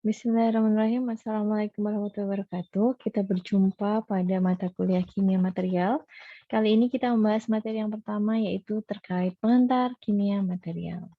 Bismillahirrahmanirrahim. Assalamualaikum warahmatullahi wabarakatuh. Kita berjumpa pada mata kuliah kimia material. Kali ini kita membahas materi yang pertama, yaitu terkait pengantar kimia material.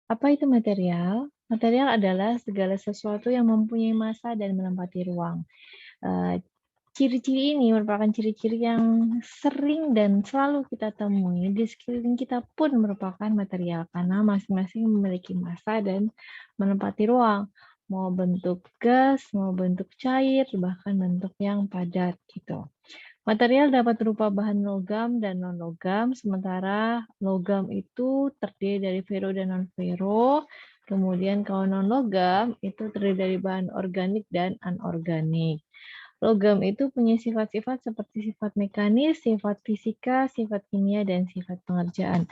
Apa itu material? Material adalah segala sesuatu yang mempunyai massa dan menempati ruang. Eh, Ciri-ciri ini merupakan ciri-ciri yang sering dan selalu kita temui di sekeliling kita pun merupakan material karena masing-masing memiliki massa dan menempati ruang. Mau bentuk gas, mau bentuk cair, bahkan bentuk yang padat gitu. Material dapat berupa bahan logam dan non-logam, sementara logam itu terdiri dari ferro dan non-ferro. Kemudian kalau non-logam itu terdiri dari bahan organik dan anorganik. Logam itu punya sifat-sifat seperti sifat mekanis, sifat fisika, sifat kimia, dan sifat pengerjaan.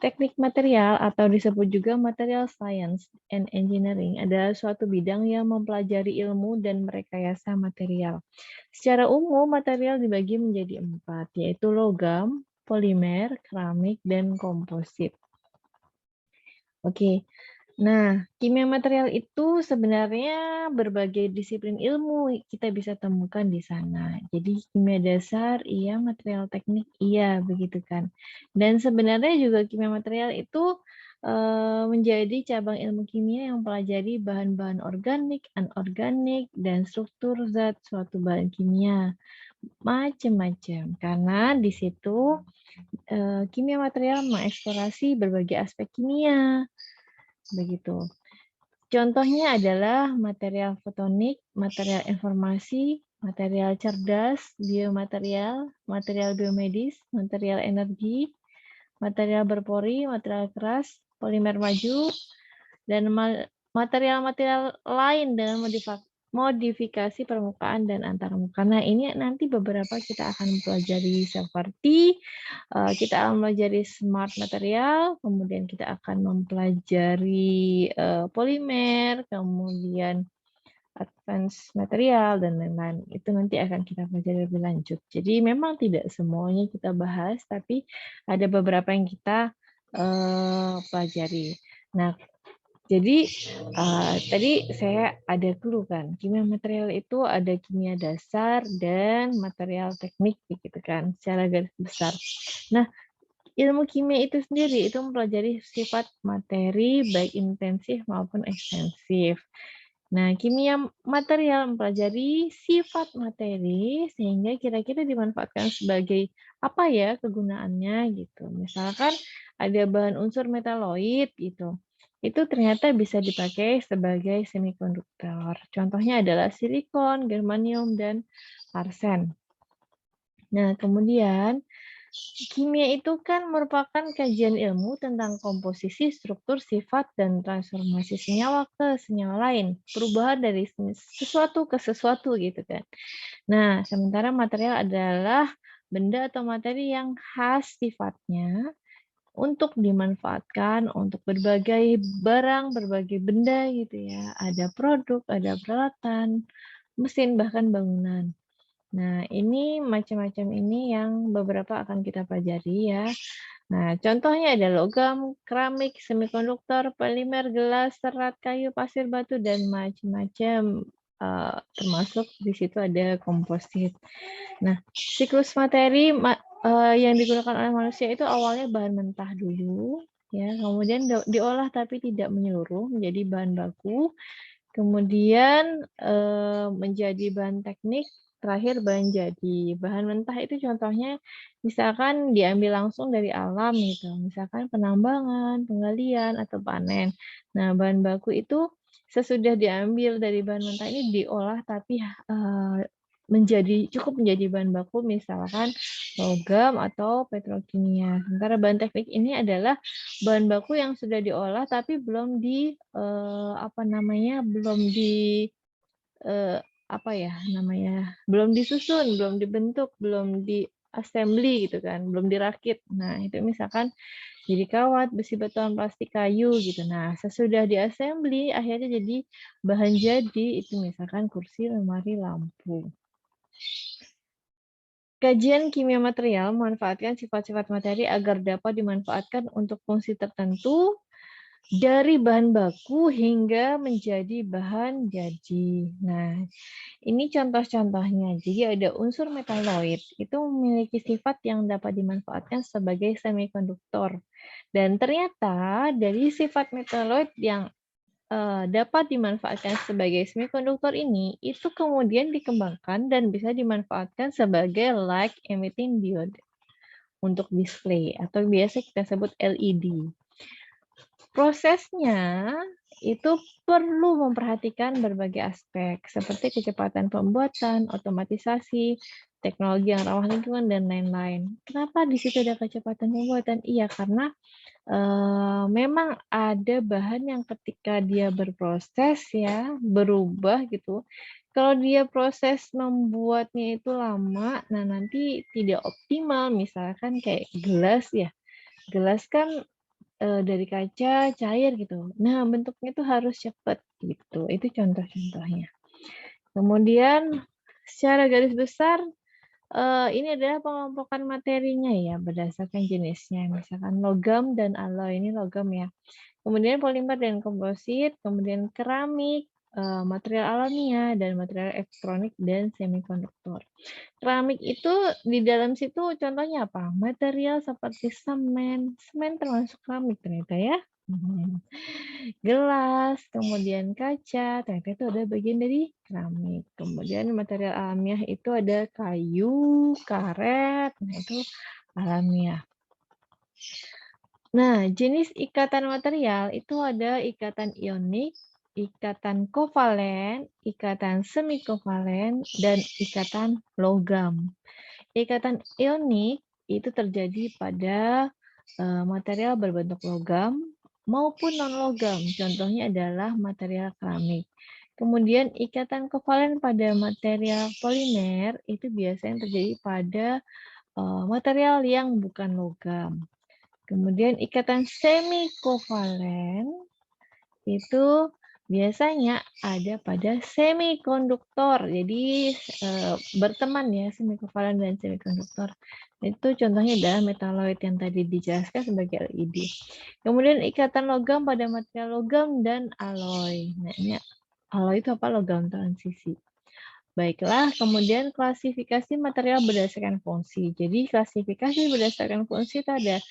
Teknik material atau disebut juga material science and engineering adalah suatu bidang yang mempelajari ilmu dan merekayasa material. Secara umum, material dibagi menjadi 4, yaitu logam, polimer, keramik, dan komposit. Oke, nah, kimia material itu sebenarnya berbagai disiplin ilmu kita bisa temukan di sana. Jadi kimia dasar iya, material teknik iya, begitu kan. Dan sebenarnya juga kimia material itu menjadi cabang ilmu kimia yang mempelajari bahan-bahan organik, anorganik, dan struktur zat suatu bahan kimia. Macam-macam. Karena di situ kimia material mengeksplorasi berbagai aspek kimia. Begitu. Contohnya adalah material fotonik, material informasi, material cerdas, biomaterial, material biomedis, material energi, material berpori, material keras, polimer maju, dan material-material lain dengan modifikasi permukaan dan antarmuka. Nah, ini nanti beberapa kita akan pelajari seperti kita akan mempelajari smart material, kemudian kita akan mempelajari polimer, kemudian advance material, dan lain-lain. Itu nanti akan kita pelajari lebih lanjut. Jadi memang tidak semuanya kita bahas, tapi ada beberapa yang kita pelajari. Nah, jadi tadi saya ada clue kan, kimia material itu ada kimia dasar dan material teknik gitu kan, secara garis besar. Nah, ilmu kimia itu sendiri itu mempelajari sifat materi baik intensif maupun ekstensif. Nah, kimia material mempelajari sifat materi sehingga kira-kira dimanfaatkan sebagai apa ya kegunaannya gitu. Misalkan ada bahan unsur metaloid gitu. Itu ternyata bisa dipakai sebagai semikonduktor. Contohnya adalah silikon, germanium, dan arsen. Nah, kemudian kimia itu kan merupakan kajian ilmu tentang komposisi, struktur, sifat, dan transformasi senyawa ke senyawa lain. Perubahan dari sesuatu ke sesuatu gitu kan. Nah, sementara material adalah benda atau materi yang khas sifatnya untuk dimanfaatkan untuk berbagai barang, berbagai benda gitu ya. Ada produk, ada peralatan, mesin, bahkan bangunan. Nah, ini macam-macam ini yang beberapa akan kita pelajari ya. Nah, contohnya ada logam, keramik, semikonduktor, polimer, gelas, serat, kayu, pasir, batu, dan macam-macam. Termasuk di situ ada komposit. Nah, siklus materi yang digunakan oleh manusia itu awalnya bahan mentah dulu, ya, kemudian diolah tapi tidak menyeluruh menjadi bahan baku, kemudian menjadi bahan teknik, terakhir bahan jadi. Bahan mentah itu contohnya misalkan diambil langsung dari alam gitu, misalkan penambangan, penggalian, atau panen. Nah, bahan baku itu sesudah diambil dari bahan mentah ini diolah tapi cukup menjadi bahan baku misalkan logam atau petrokimia. Sementara bahan teknik ini adalah bahan baku yang sudah diolah tapi belum belum disusun, belum dibentuk, belum di assembly gitu kan, belum dirakit. Nah, itu misalkan jadi kawat, besi, beton, plastik, kayu gitu. Nah, sesudah di assembly akhirnya jadi bahan jadi itu misalkan kursi, lemari, lampu. Kajian kimia material memanfaatkan sifat-sifat materi agar dapat dimanfaatkan untuk fungsi tertentu dari bahan baku hingga menjadi bahan jadi. Nah, ini contoh-contohnya. Jadi ada unsur metaloid, itu memiliki sifat yang dapat dimanfaatkan sebagai semikonduktor. Dan ternyata dari sifat metaloid yang dapat dimanfaatkan sebagai semikonduktor ini, itu kemudian dikembangkan dan bisa dimanfaatkan sebagai light emitting diode untuk display atau biasa kita sebut LED. Prosesnya itu perlu memperhatikan berbagai aspek seperti kecepatan pembuatan, otomatisasi, teknologi yang ramah lingkungan, dan lain-lain. Kenapa di situ ada kecepatan pembuatan? Iya, karena memang ada bahan yang ketika dia berproses ya, berubah gitu, kalau dia proses membuatnya itu lama, nah nanti tidak optimal. Misalkan kayak gelas ya, gelas kan dari kaca cair gitu. Nah, bentuknya itu harus cepat gitu. Itu contoh-contohnya. Kemudian secara garis besar ini adalah pengelompokan materinya ya berdasarkan jenisnya. Misalkan logam dan alloy, ini logam ya. Kemudian polimer dan komposit, kemudian keramik, material alamiah, dan material elektronik dan semikonduktor. Keramik itu di dalam situ contohnya apa? Material seperti semen. Semen termasuk keramik ternyata ya. Mhm. Gelas, kemudian kaca, ternyata itu ada bagian dari keramik. Kemudian material alamiah itu ada kayu, karet, nah itu alamiah. Nah, jenis ikatan material itu ada ikatan ionik, ikatan kovalen, ikatan semikovalen, dan ikatan logam. Ikatan ionik itu terjadi pada material berbentuk logam maupun non-logam. Contohnya adalah material keramik. Kemudian ikatan kovalen pada material polimer itu biasanya terjadi pada material yang bukan logam. Kemudian ikatan semikovalen itu biasanya ada pada semikonduktor. Jadi berteman ya semikovalen dan semikonduktor. Itu contohnya adalah metaloid yang tadi dijelaskan sebagai LED. Kemudian ikatan logam pada material logam dan alloy. Nah, ini alloy itu apa? Logam transisi. Baiklah, kemudian klasifikasi material berdasarkan fungsi. Jadi klasifikasi berdasarkan fungsi itu ada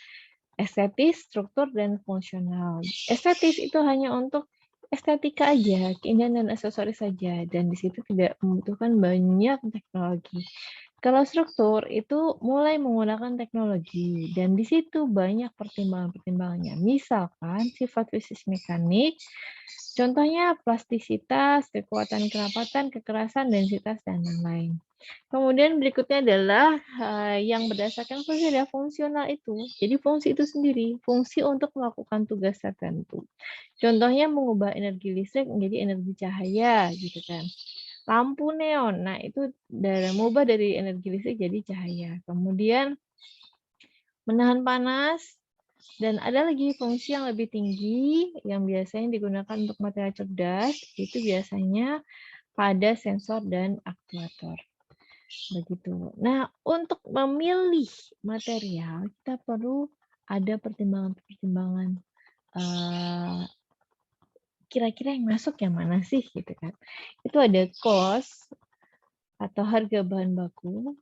estetis, struktur, dan fungsional. Estetis itu hanya untuk estetika aja, keindahan dan aksesoris saja, dan di situ tidak membutuhkan banyak teknologi. Kalau struktur itu mulai menggunakan teknologi, dan di situ banyak pertimbangan-pertimbangannya. Misalkan sifat fisik mekanik, contohnya plastisitas, kekuatan kerapatan, kekerasan, densitas, dan lain-lain. Kemudian berikutnya adalah yang berdasarkan fungsi adalah fungsional itu. Jadi fungsi itu sendiri, fungsi untuk melakukan tugas tertentu. Contohnya mengubah energi listrik menjadi energi cahaya gitu kan. Lampu neon, nah itu mengubah dari energi listrik jadi cahaya. Kemudian menahan panas, dan ada lagi fungsi yang lebih tinggi yang biasanya digunakan untuk material cerdas, itu biasanya pada sensor dan aktuator. Begitu. Nah, untuk memilih material, kita perlu ada pertimbangan-pertimbangan. Kira-kira yang masuk yang mana sih, gitu kan? Itu ada cost atau harga bahan baku,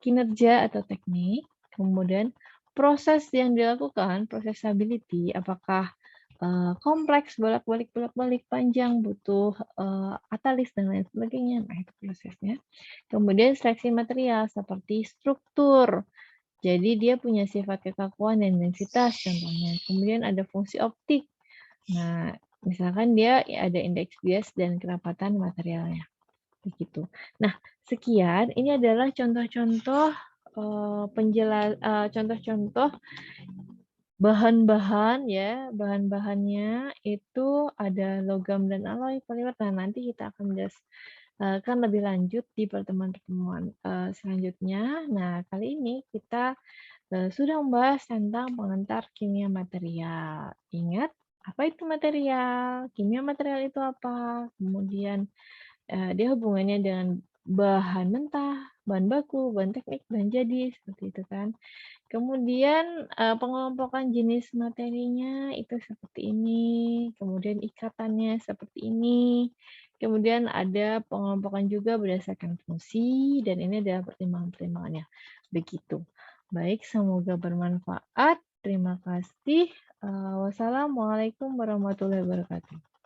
kinerja atau teknik, kemudian proses yang dilakukan, proses stability, apakah kompleks, bolak-balik, panjang, butuh atalis, dan lain sebagainya. Nah, itu prosesnya. Kemudian seleksi material seperti struktur. Jadi dia punya sifat kekakuan dan densitas contohnya. Kemudian ada fungsi optik. Nah, misalkan dia ada indeks bias dan kerapatan materialnya. Begitu. Nah, sekian ini adalah contoh-contoh contoh-contoh bahan-bahan ya, bahan-bahannya itu ada logam dan alloy, polimer. Nah, nanti kita akan kan lebih lanjut di pertemuan-pertemuan selanjutnya. Nah, kali ini kita sudah membahas tentang pengantar kimia material. Ingat, apa itu material? Kimia material itu apa? Kemudian dia hubungannya dengan bahan mentah, bahan baku, bahan teknik, bahan jadi, seperti itu kan. Kemudian, pengelompokan jenis materinya itu seperti ini, kemudian ikatannya seperti ini, kemudian ada pengelompokan juga berdasarkan fungsi, dan ini adalah pertimbangan-pertimbangannya, begitu. Baik, semoga bermanfaat. Terima kasih. Wassalamualaikum warahmatullahi wabarakatuh.